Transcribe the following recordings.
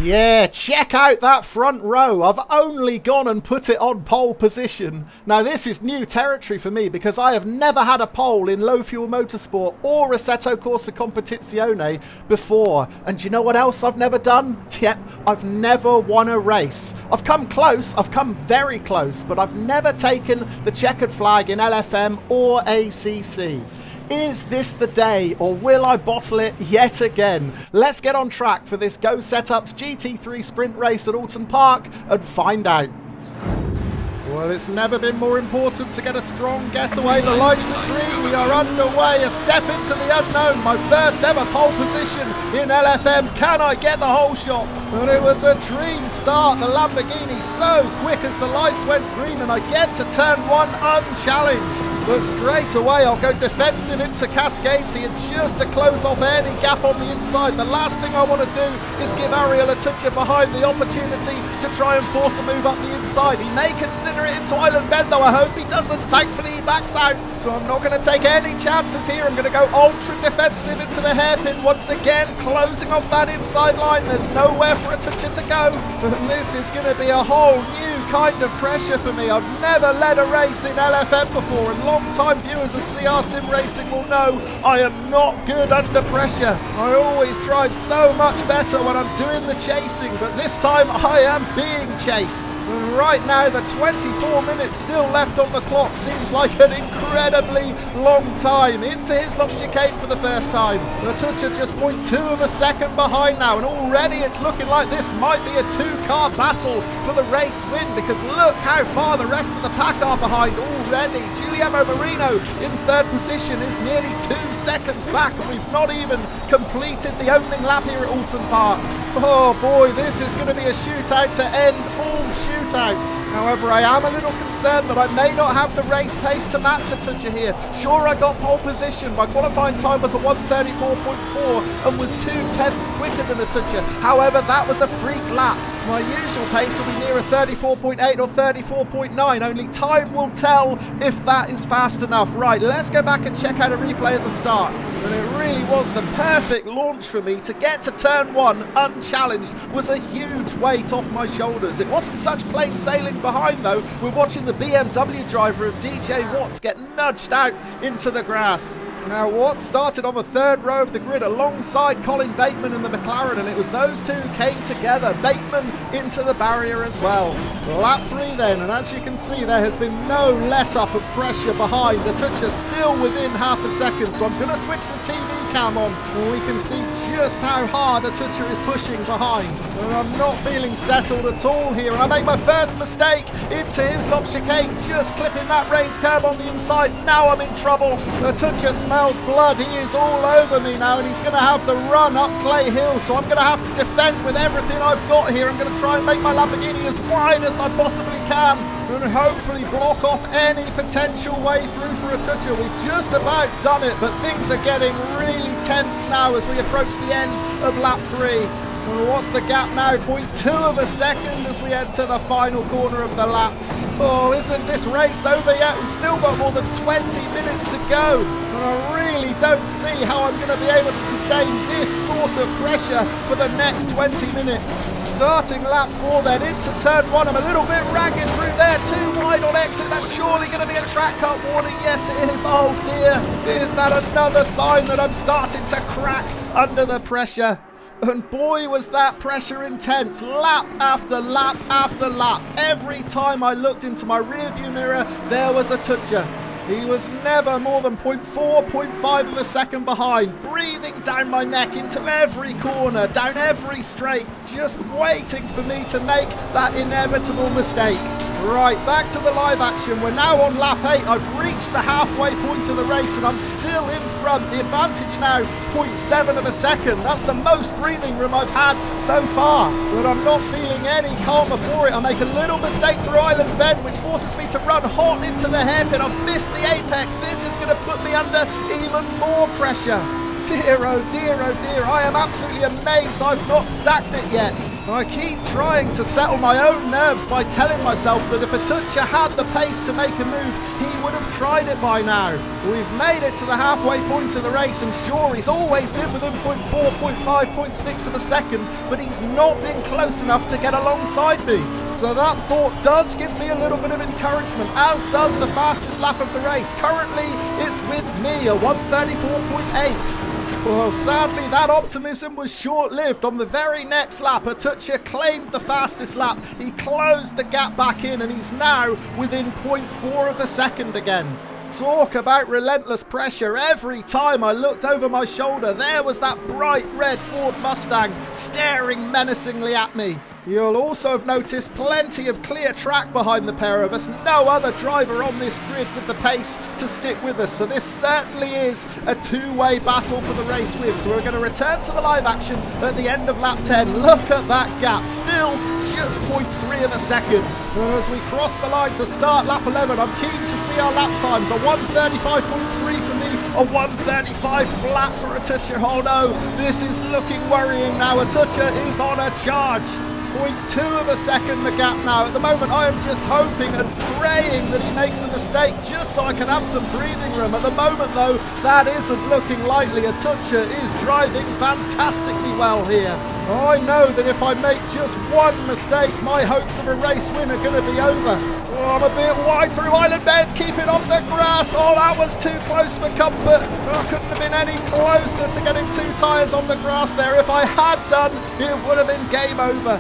Yeah, check out that front row. I've only gone and put it on pole position. Now this is new territory for me because I have never had a pole in Low Fuel Motorsport or Assetto Corsa Competizione before. And do you know what else I've never done? Yep, I've never won a race. I've come close, I've come very close, but I've never taken the checkered flag in LFM or ACC. Is this the day, or will I bottle it yet again? Let's get on track for this GO Setups GT3 Sprint race at Oulton Park and find out. Well, it's never been more important to get a strong getaway. The lights are green, we are underway, a step into the unknown. My first ever pole position in LFM. Can I get the whole shot? Well, it was a dream start. The Lamborghini so quick as the lights went green, and I get to turn one unchallenged. But straight away I'll go defensive into Cascades here just to close off any gap on the inside. The last thing I want to do is give Ariel a touch behind the opportunity to try and force a move up the inside. He may consider it into Island Bend though. I hope he doesn't. Thankfully he backs out. So I'm not going to take any chances here. I'm going to go ultra defensive into the hairpin once again, closing off that inside line. There's nowhere for a toucher to go. But this is going to be a whole new kind of pressure for me. I've never led a race in LFM before, and long-time viewers of CR Sim Racing will know I am not good under pressure. I always drive so much better when I'm doing the chasing, but this time I am being chased. And right now the 24 minutes still left on the clock seems like an incredibly long time. Into Hislop chicane for the first time. The toucher just 0.2 of a second behind now, and already it's looking like this might be a two-car battle for the race win, because look how far the rest of the pack are behind already. Giuliano Marino in third position is nearly 2 seconds back, and we've not even completed the opening lap here at Oulton Park. Oh boy, this is going to be a shootout to end all shootouts. However, I am a little concerned that I may not have the race pace to match a toucher here. Sure, I got pole position. My qualifying time was a 1:34.4 and was 2/10 quicker than a toucher. However, that was a freak lap. My usual pace will be near a 34.8 or 34.9. Only time will tell if that is fast enough. Right, let's go back and check out a replay of the start. And it really was the perfect launch for me. To get to turn one unchallenged was a huge weight off my shoulders. It wasn't such plain sailing behind though. We're watching the BMW driver of DJ Watts get nudged out into the grass. Now Watts started on the third row of the grid alongside Colin Bateman in the McLaren, and it was those two came together. Bateman into the barrier as well. Lap 3 then, and as you can see there has been no let up of pressure behind. The toucher still within half a second, so I'm going to switch the TV cam on and we can see just how hard a toucher is pushing behind. And I'm not feeling settled at all here, and I make my first mistake into Hislop chicane, just clipping that raised curb on the inside. Now I'm in trouble. The toucher smells blood. He is all over me now, and he's going to have the run up Clay Hill, so I'm going to have to defend with everything I've got here. I'm going to try and make my Lamborghini as wide as I possibly can and hopefully block off any potential way through for a toucher. We've just about done it, but things are getting really tense now as we approach the end of lap 3. Well, what's the gap now? 0.2 of a second as we enter the final corner of the lap. Oh, isn't this race over yet? We've still got more than 20 minutes to go. And I really don't see how I'm going to be able to sustain this sort of pressure for the next 20 minutes. Starting lap 4 then, into turn 1. I'm a little bit ragged through there, too wide on exit. That's surely going to be a track cut warning. Yes, it is. Oh dear. Is that another sign that I'm starting to crack under the pressure? And boy was that pressure intense, lap after lap after lap. Every time I looked into my rear view mirror, there was a toucher. He was never more than 0.4, 0.5 of a second behind, breathing down my neck into every corner, down every straight, just waiting for me to make that inevitable mistake. Right, back to the live action. We're now on lap 8. I've reached the halfway point of the race and I'm still in front. The advantage now, 0.7 of a second. That's the most breathing room I've had so far. But I'm not feeling any calmer for it. I make a little mistake through Island Bend, which forces me to run hot into the hairpin. I've missed the apex. This is going to put me under even more pressure. Dear, oh dear, oh dear. I am absolutely amazed I've not stacked it yet. I keep trying to settle my own nerves by telling myself that if a toucher had the pace to make a move, he would have tried it by now. We've made it to the halfway point of the race, and sure, he's always been within 0.4, 0.5, 0.6 of a second, but he's not been close enough to get alongside me. So that thought does give me a little bit of encouragement, as does the fastest lap of the race. Currently, it's with me, a 1:34.8. Well, sadly, that optimism was short-lived. On the very next lap, Attuccia claimed the fastest lap. He closed the gap back in, and he's now within 0.4 of a second again. Talk about relentless pressure. Every time I looked over my shoulder, there was that bright red Ford Mustang staring menacingly at me. You'll also have noticed plenty of clear track behind the pair of us. No other driver on this grid with the pace to stick with us. So this certainly is a two-way battle for the race win. So we're going to return to the live action at the end of lap 10. Look at that gap. Still just 0.3 of a second. And as we cross the line to start lap 11, I'm keen to see our lap times. A 1:35.3 for me, a 1:35 flat for Attuccia. Oh no, this is looking worrying now. Attuccia is on a charge. 0.2 of a second the gap now. At the moment I am just hoping and praying that he makes a mistake just so I can have some breathing room. At the moment though, that isn't looking likely. Attuccia is driving fantastically well here. I know that if I make just one mistake, my hopes of a race win are going to be over. Oh, I'm a bit wide through Island Bend, keeping off the grass. Oh, that was too close for comfort. I couldn't have been any closer to getting two tyres on the grass there. If I had done, it would have been game over.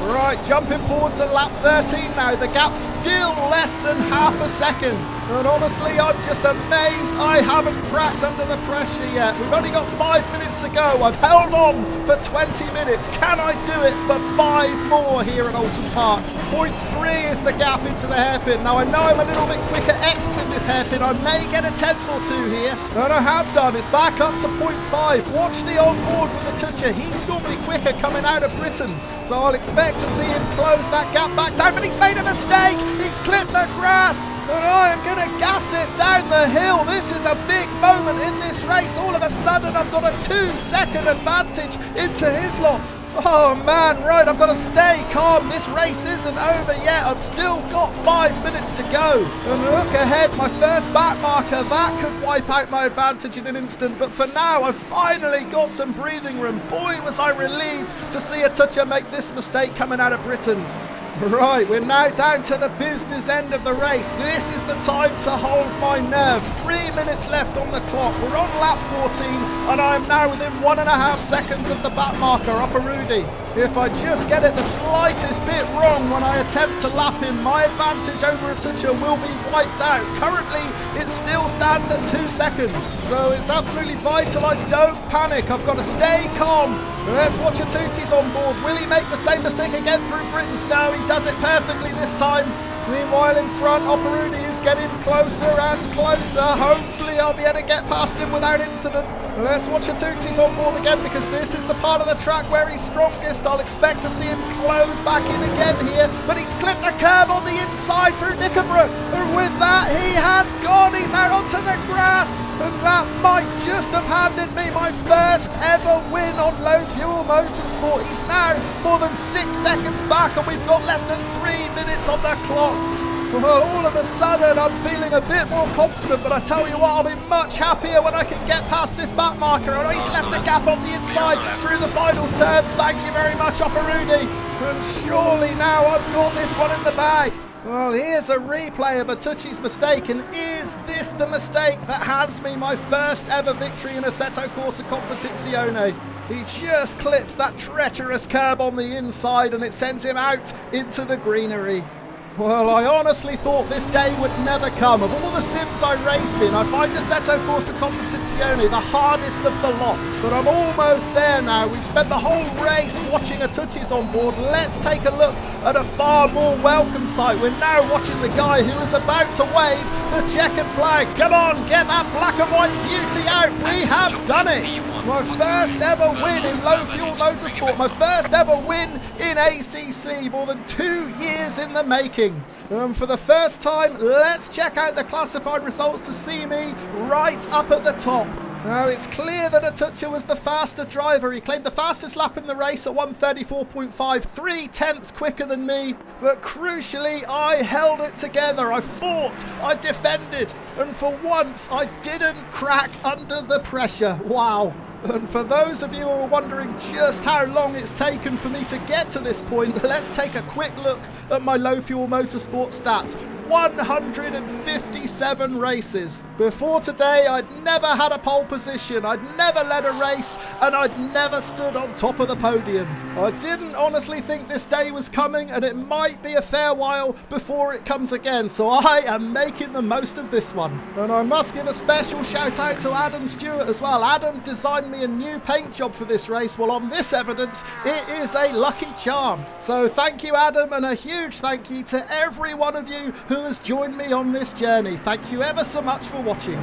Right, jumping forward to lap 13 now. The gap's still less than half a second. And honestly, I'm just amazed I haven't cracked under the pressure yet. We've only got 5 minutes to go. I've held on for 20 minutes. Can I do it for 5 more here at Oulton Park? 0.3 is the gap into the hairpin. Now I know I'm a little bit quicker exiting this hairpin. I may get a tenth or two here. And I have done. It's back up to 0.5. Watch the on-board with Attuccia. He's normally quicker coming out of Britain's. So I'll expect to see him close that gap back down. But he's made a mistake. He's clipped the grass. And I am going to gas it down the hill. This is a big moment in this race. All of a sudden I've got a 2-second advantage into his locks. Oh man, right, I've got to stay calm. This race isn't over yet. I've still got 5 minutes to go. And look ahead, my first back marker, that could wipe out my advantage in an instant. But for now, I've finally got some breathing room. Boy, was I relieved to see Attuccia make this mistake coming out of Britain's. Right, we're now down to the business end of the race. This is the time to hold my nerve. 3 minutes left on the clock. We're on lap 14, and I am now within 1.5 seconds of the back marker, Upper Rudy. If I just get it the slightest bit wrong when I attempt to lap him, my advantage over Attuccia will be wiped out. Currently, it still stands at 2 seconds. So it's absolutely vital I don't panic. I've got to stay calm. Let's watch Attuccia's on board. Will he make the same mistake again through Britain's? No, he does it perfectly this time. Meanwhile, in front, Operudi is getting closer and closer. Hopefully, I'll be able to get past him without incident. Let's watch Attucci's on board again, because this is the part of the track where he's strongest. I'll expect to see him close back in again here, but he's clipped a curb on the inside through Knickerbrook. And with that, he has gone. He's out onto the grass, and that might just have handed me my first ever win on Low Fuel Motorsport. He's now more than 6 seconds back, and we've got less than 3 minutes on the clock. Well, all of a sudden I'm feeling a bit more confident, but I tell you what, I'll be much happier when I can get past this back marker. And he's left a gap on the inside through the final turn. Thank you very much, Operudi. And surely now I've got this one in the bag. Well, here's a replay of Attucci's mistake, and is this the mistake that hands me my first ever victory in Assetto Corsa Competizione? He just clips that treacherous curb on the inside, and it sends him out into the greenery. Well, I honestly thought this day would never come. Of all the sims I race in, I find Assetto Corsa Competizione the hardest of the lot. But I'm almost there now. We've spent the whole race watching Attucci's on board. Let's take a look at a far more welcome sight. We're now watching the guy who is about to wave the checkered flag. Come on, get that black and white beauty out. We have done it. My first ever win in Low Fuel Motorsport. My first ever win in ACC. More than 2 years in the making. For the first time, let's check out the classified results to see me right up at the top. Now, it's clear that Atucha was the faster driver. He claimed the fastest lap in the race at 1:34.5, 3/10 quicker than me. But crucially, I held it together. I fought, I defended, and for once, I didn't crack under the pressure. Wow. And for those of you who are wondering just how long it's taken for me to get to this point, let's take a quick look at my Low Fuel Motorsport stats. 157 races. Before today, I'd never had a pole position, I'd never led a race, and I'd never stood on top of the podium. I didn't honestly think this day was coming, and it might be a fair while before it comes again, so I am making the most of this one. And I must give a special shout out to Adam Stewart as well. Adam designed me a new paint job for this race. Well, on this evidence, it is a lucky charm. So thank you, Adam, and a huge thank you to every one of you who has joined me on this journey. Thank you ever so much for watching.